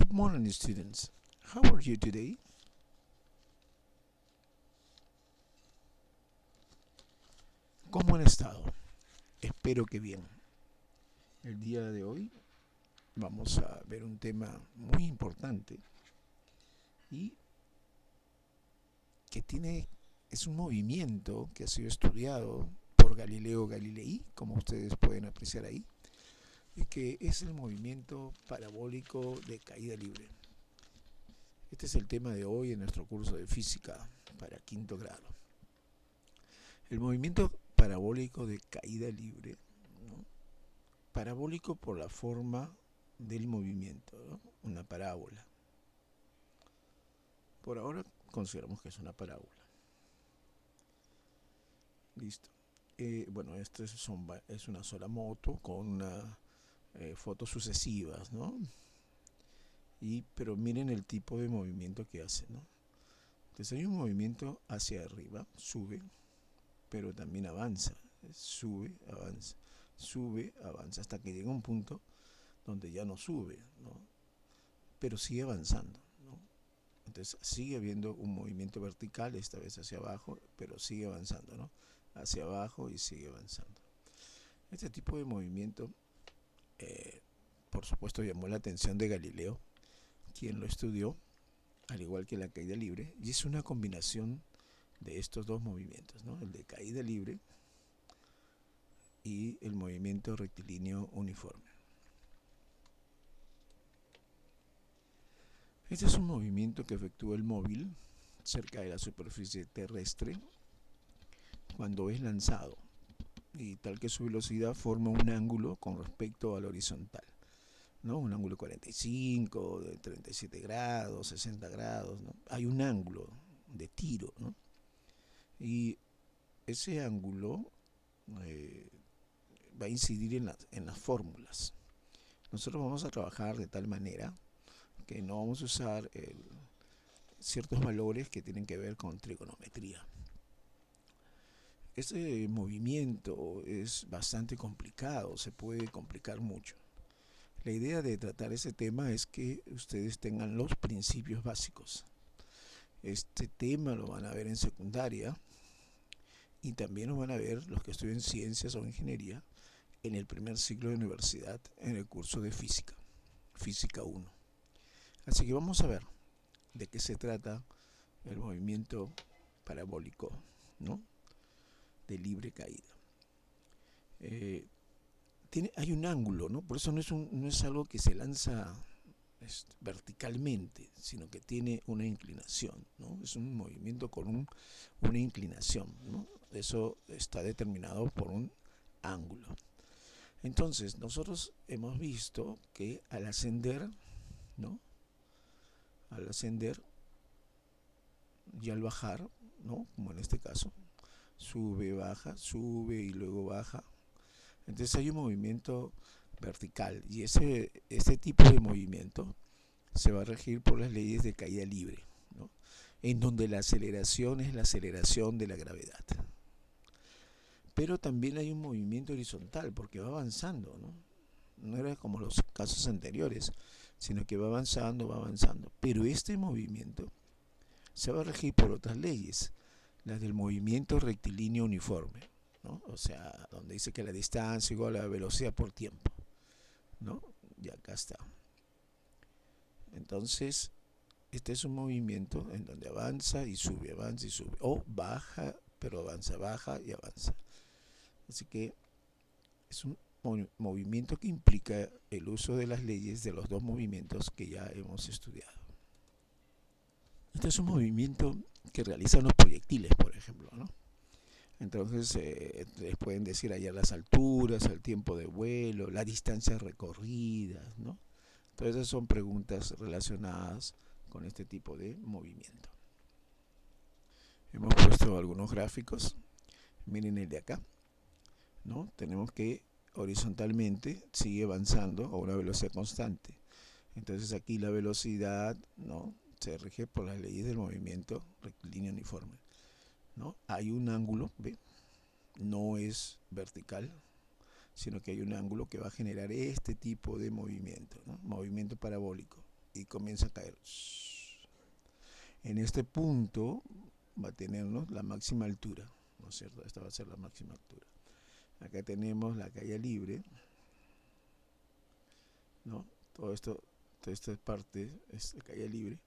Good morning, students. How are you today? ¿Cómo han estado? Espero que bien. El día de hoy vamos a ver un tema muy importante y que es un movimiento que ha sido estudiado por Galileo Galilei, como ustedes pueden apreciar ahí, y que es el movimiento parabólico de caída libre. Este es el tema de hoy en nuestro curso de física para quinto grado. El movimiento parabólico de caída libre, ¿no? Parabólico por la forma del movimiento, ¿no? Una parábola. Por ahora consideramos que es una parábola. Listo. Bueno, esto es una sola moto con fotos sucesivas, ¿no? Pero miren el tipo de movimiento que hace, ¿no? Entonces hay un movimiento hacia arriba, sube, pero también avanza, sube, avanza, hasta que llega un punto donde ya no sube, ¿no? Pero sigue avanzando, ¿no? Entonces sigue habiendo un movimiento vertical, esta vez hacia abajo, pero sigue avanzando, ¿no? Hacia abajo y sigue avanzando. Este tipo de movimiento, por supuesto, llamó la atención de Galileo, quien lo estudió, al igual que la caída libre, y es una combinación de estos dos movimientos, ¿no? El de caída libre y el movimiento rectilíneo uniforme. Este es un movimiento que efectúa el móvil cerca de la superficie terrestre cuando es lanzado, y tal que su velocidad forma un ángulo con respecto al horizontal, ¿no? Un ángulo de 45, de 37 grados, 60 grados, ¿no? Hay un ángulo de tiro, ¿no? Y ese ángulo va a incidir en las fórmulas. Nosotros vamos a trabajar de tal manera que no vamos a usar ciertos valores que tienen que ver con trigonometría. Este movimiento es bastante complicado, se puede complicar mucho. La idea de tratar ese tema es que ustedes tengan los principios básicos. Este tema lo van a ver en secundaria y también lo van a ver los que estudian ciencias o ingeniería en el primer ciclo de universidad en el curso de física, física 1. Así que vamos a ver de qué se trata el movimiento parabólico, ¿no? De libre caída. Hay un ángulo, ¿no? Por eso no es algo que se lanza verticalmente, sino que tiene una inclinación, ¿no? Es un movimiento con una inclinación, ¿no? Eso está determinado por un ángulo. Entonces, nosotros hemos visto que al ascender, ¿no? Al ascender y al bajar, ¿no? Como en este caso, sube, baja, sube y luego baja. Entonces hay un movimiento vertical y este tipo de movimiento se va a regir por las leyes de caída libre, ¿no? En donde la aceleración es la aceleración de la gravedad. Pero también hay un movimiento horizontal porque va avanzando, ¿no? No era como los casos anteriores, sino que va avanzando. Pero este movimiento se va a regir por otras leyes, las del movimiento rectilíneo uniforme, ¿no? O sea, donde dice que la distancia igual a la velocidad por tiempo, ¿no? Y acá está. Entonces, este es un movimiento en donde avanza y sube, o baja, pero avanza, baja y avanza. Así que es un movimiento que implica el uso de las leyes de los dos movimientos que ya hemos estudiado. Este es un movimiento que realizan los proyectiles, por ejemplo, ¿no? Entonces les pueden decir allá las alturas, el tiempo de vuelo, las distancias recorridas, ¿no? Todas esas son preguntas relacionadas con este tipo de movimiento. Hemos puesto algunos gráficos. Miren el de acá, ¿no? Tenemos que horizontalmente sigue avanzando a una velocidad constante. Entonces aquí la velocidad, ¿no?, se rige por las leyes del movimiento rectilíneo uniforme, ¿no? Hay un ángulo, ¿ve? No es vertical, sino que hay un ángulo que va a generar este tipo de movimiento, ¿no? Movimiento parabólico. Y comienza a caer. En este punto va a tener, ¿no?, la máxima altura, ¿no es cierto? Esta va a ser la máxima altura. Acá tenemos la caída libre, ¿no? Todo esto, toda esta parte es la caída libre.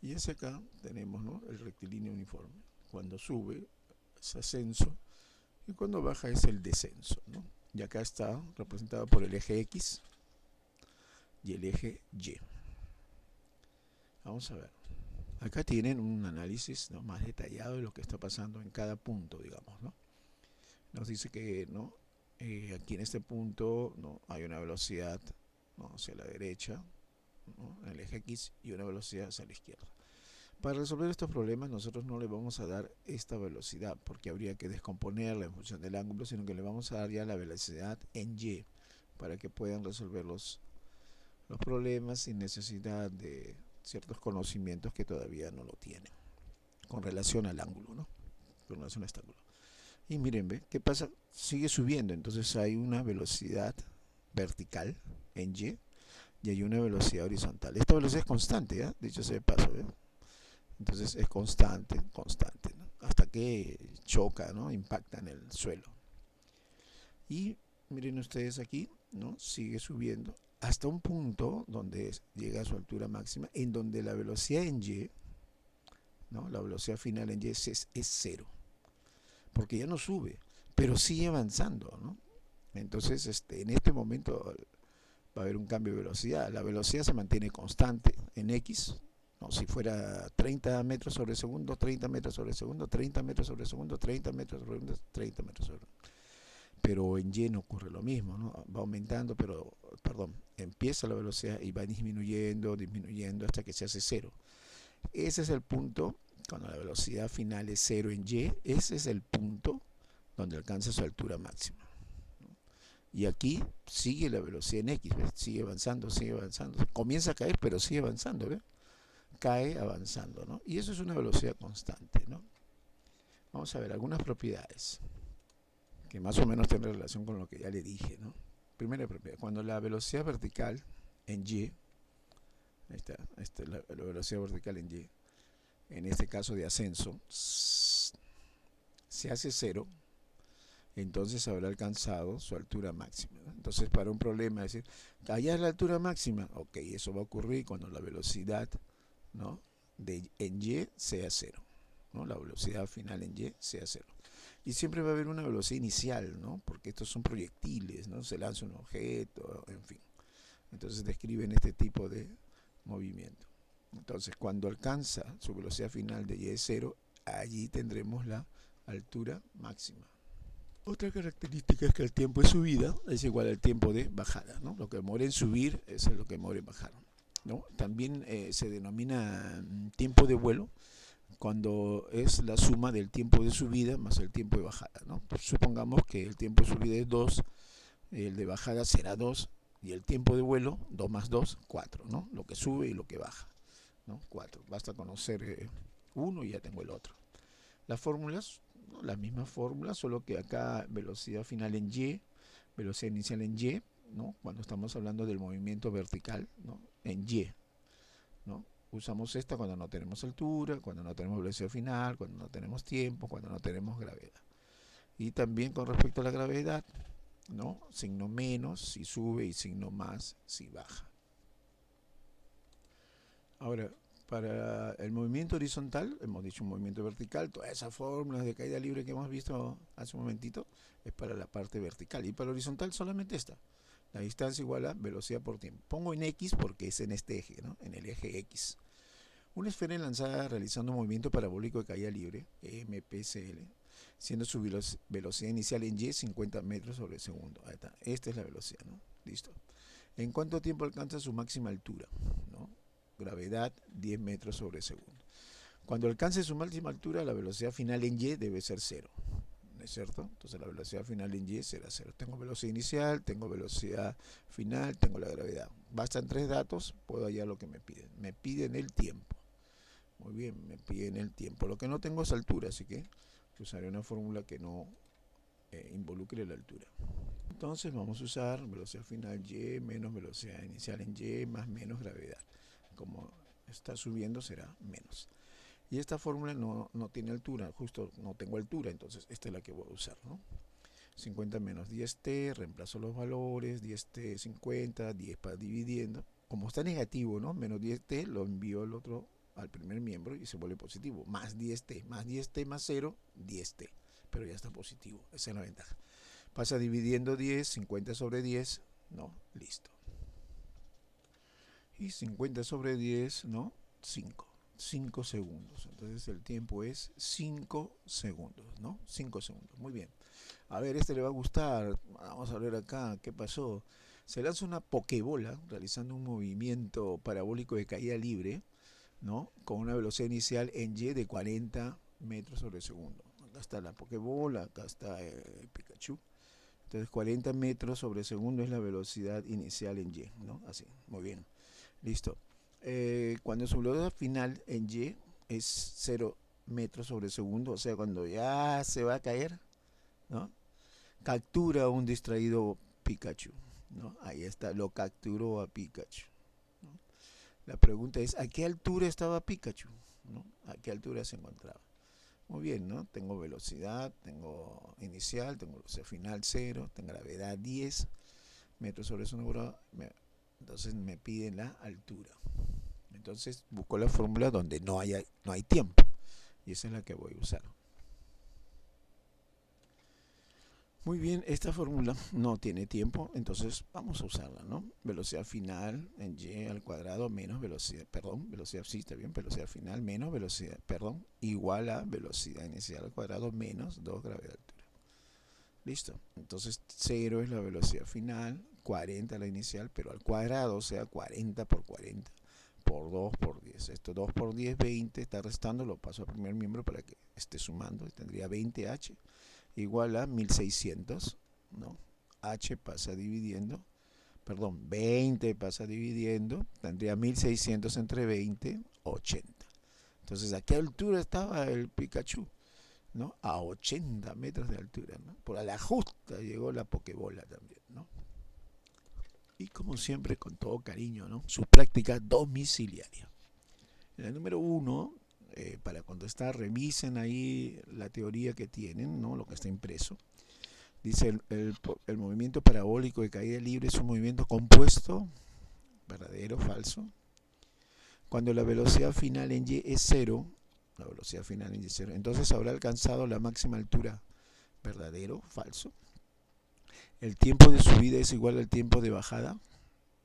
Y hacia acá tenemos, ¿no?, el rectilíneo uniforme. Cuando sube es ascenso y cuando baja es el descenso, ¿no? Y acá está representado por el eje X y el eje Y. Vamos a ver. Acá tienen un análisis, ¿no?, más detallado de lo que está pasando en cada punto, digamos, ¿no? Nos dice que, ¿no?, aquí en este punto, ¿no?, hay una velocidad, ¿no?, hacia la derecha, ¿no?, en el eje X, y una velocidad hacia la izquierda. Para resolver estos problemas nosotros no le vamos a dar esta velocidad porque habría que descomponerla en función del ángulo, sino que le vamos a dar ya la velocidad en Y para que puedan resolver los problemas sin necesidad de ciertos conocimientos que todavía no lo tienen con relación al ángulo, ¿no?, con relación a este ángulo. Y miren, ¿ve? ¿Qué pasa? Sigue subiendo, entonces hay una velocidad vertical en y hay una velocidad horizontal. Esta velocidad es constante, ¿eh? Dicho sea de paso, ¿eh? Entonces es constante, ¿no?, hasta que choca, ¿no?, impacta en el suelo. Y miren ustedes aquí, ¿no?, sigue subiendo hasta un punto donde llega a su altura máxima, en donde la velocidad en Y, ¿no?, la velocidad final en Y es cero, porque ya no sube, pero sigue avanzando, ¿no? Entonces en este momento va a haber un cambio de velocidad. La velocidad se mantiene constante en X, ¿no? Si fuera 30 metros sobre segundo, 30 metros sobre segundo, 30 metros sobre segundo, 30 metros sobre segundo, 30 metros sobre segundo. Pero en Y no ocurre lo mismo, ¿no? Va aumentando, pero, perdón, empieza la velocidad y va disminuyendo, disminuyendo hasta que se hace cero. Ese es el punto, cuando la velocidad final es cero en Y, ese es el punto donde alcanza su altura máxima. Y aquí sigue la velocidad en X, ¿ves? Sigue avanzando, comienza a caer, pero sigue avanzando, ¿ves? Cae avanzando, ¿no? Y eso es una velocidad constante, ¿no? Vamos a ver algunas propiedades que más o menos tienen relación con lo que ya le dije, ¿no? Primera propiedad, cuando la velocidad vertical en Y, ahí está la velocidad vertical en Y, en este caso de ascenso, se hace cero, entonces habrá alcanzado su altura máxima, ¿no? Entonces, para un problema, decir, allá es la altura máxima, ok, eso va a ocurrir cuando la velocidad, ¿no?, en Y sea cero, ¿no?, la velocidad final en Y sea cero. Y siempre va a haber una velocidad inicial, ¿no?, porque estos son proyectiles, ¿no?, se lanza un objeto, en fin. Entonces describen este tipo de movimiento. Entonces, cuando alcanza su velocidad final de Y es cero, allí tendremos la altura máxima. Otra característica es que el tiempo de subida es igual al tiempo de bajada, ¿no? Lo que demora en subir es lo que demora en bajar, ¿no? También se denomina tiempo de vuelo cuando es la suma del tiempo de subida más el tiempo de bajada, ¿no? Pues supongamos que el tiempo de subida es 2, el de bajada será 2 y el tiempo de vuelo, 2 más 2, 4, ¿no? Lo que sube y lo que baja, ¿no? 4. Basta conocer uno y ya tengo el otro. Las fórmulas, ¿no?, las mismas fórmulas, solo que acá velocidad final en Y, velocidad inicial en Y, ¿no?, cuando estamos hablando del movimiento vertical, ¿no?, en Y, ¿no? Usamos esta cuando no tenemos altura, cuando no tenemos velocidad final, cuando no tenemos tiempo, cuando no tenemos gravedad. Y también con respecto a la gravedad, ¿no?, signo menos si sube y signo más si baja. Ahora, para el movimiento horizontal, hemos dicho un movimiento vertical, todas esas fórmulas de caída libre que hemos visto hace un momentito, es para la parte vertical. Y para el horizontal solamente esta. La distancia igual a velocidad por tiempo. Pongo en X porque es en este eje, ¿no?, en el eje X. Una esfera lanzada realizando un movimiento parabólico de caída libre, MPCL, siendo su velocidad inicial en Y 50 metros sobre segundo. Ahí está. Esta es la velocidad, ¿no? Listo. ¿En cuánto tiempo alcanza su máxima altura? ¿No? Gravedad 10 metros sobre segundo. Cuando alcance su máxima altura, la velocidad final en Y debe ser cero, ¿no es cierto? Entonces la velocidad final en Y será cero. Tengo velocidad inicial, tengo velocidad final, tengo la gravedad. Bastan 3 datos, puedo hallar lo que me piden. Me piden el tiempo. Muy bien, me piden el tiempo. Lo que no tengo es altura, así que usaré una fórmula que no involucre la altura. Entonces vamos a usar velocidad final Y menos velocidad inicial en Y más menos gravedad. como está subiendo será menos. Y esta fórmula no tiene altura, justo no tengo altura, entonces esta es la que voy a usar, ¿no? 50 menos 10t, reemplazo los valores, 10t 50, 10 para dividiendo. Como está negativo, ¿no? Menos 10t lo envío al otro, al primer miembro y se vuelve positivo. Más 10t, más 10t más 0, 10t. Pero ya está positivo, esa es la ventaja. Pasa dividiendo 10, 50 sobre 10, ¿no? Listo. Y 50 sobre 10, ¿no? 5 segundos. Entonces el tiempo es 5 segundos, ¿no? 5 segundos. Muy bien. A ver, este le va a gustar. Vamos a ver acá qué pasó. Se lanza una pokebola realizando un movimiento parabólico de caída libre, ¿no? Con una velocidad inicial en y de 40 metros sobre segundo. Acá está la pokebola, acá está el Pikachu. Entonces 40 metros sobre segundo es la velocidad inicial en y, ¿no? Así, muy bien. Listo. Cuando su velocidad final en y es 0 metros sobre segundo, o sea, cuando ya se va a caer, ¿no? Captura un distraído Pikachu, ¿no? Ahí está, lo capturó a Pikachu, ¿no? La pregunta es, ¿a qué altura estaba Pikachu? ¿No? ¿A qué altura se encontraba? Muy bien, ¿no? Tengo velocidad, tengo inicial, tengo velocidad final 0, tengo gravedad 10 metros sobre segundo, entonces me piden la altura. Entonces busco la fórmula donde no hay tiempo, y esa es la que voy a usar. Muy bien, esta fórmula no tiene tiempo, entonces vamos a usarla, ¿no? Velocidad final en y al cuadrado menos velocidad, velocidad, sí, está bien, velocidad final menos velocidad, igual a velocidad inicial al cuadrado menos 2 gravedad de altura. Listo, entonces 0 es la velocidad final, 40 la inicial, pero al cuadrado, o sea, 40 por 40, por 2 por 10. Esto 2 por 10, 20, está restando, lo paso al primer miembro para que esté sumando, tendría 20h. Igual a 1600, ¿no? H pasa dividiendo, 20 pasa dividiendo, tendría 1600 entre 20, 80. Entonces, ¿a qué altura estaba el Pikachu? ¿No? A 80 metros de altura, ¿no? Por la justa llegó la pokebola también, ¿no? Y como siempre, con todo cariño, ¿no? Su práctica domiciliaria. En el número 1, para contestar, revisen ahí la teoría que tienen, ¿no? Lo que está impreso. Dice, el movimiento parabólico de caída libre es un movimiento compuesto, verdadero, falso. Cuando la velocidad final en y es 0, la velocidad final en y es 0, entonces habrá alcanzado la máxima altura, verdadero, falso. El tiempo de subida es igual al tiempo de bajada,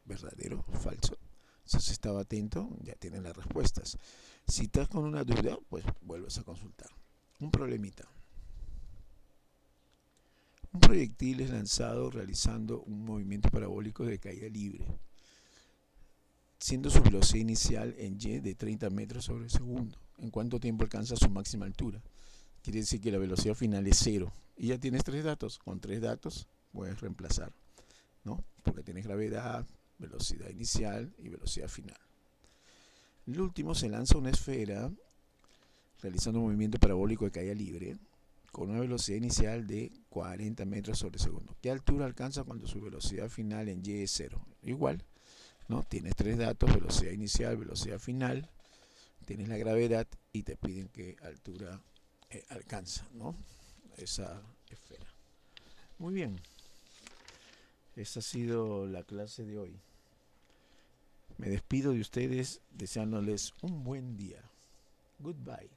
verdadero, falso. Si has estado atento, ya tienen las respuestas. Si estás con una duda, pues vuelves a consultar. Un problemita. Un proyectil es lanzado realizando un movimiento parabólico de caída libre, siendo su velocidad inicial en y de 30 metros sobre segundo. ¿En cuánto tiempo alcanza su máxima altura? Quiere decir que la velocidad final es 0. Y ya tienes 3 datos. Con 3 datos puedes reemplazar, ¿no? Porque tienes gravedad, velocidad inicial y velocidad final. El último, se lanza una esfera realizando un movimiento parabólico de caída libre con una velocidad inicial de 40 metros sobre segundo. ¿Qué altura alcanza cuando su velocidad final en y es 0? Igual, ¿no? Tienes 3 datos, velocidad inicial, velocidad final, tienes la gravedad y te piden qué altura alcanza, ¿no? Esa esfera. Muy bien. Esa ha sido la clase de hoy. Me despido de ustedes deseándoles un buen día. Goodbye.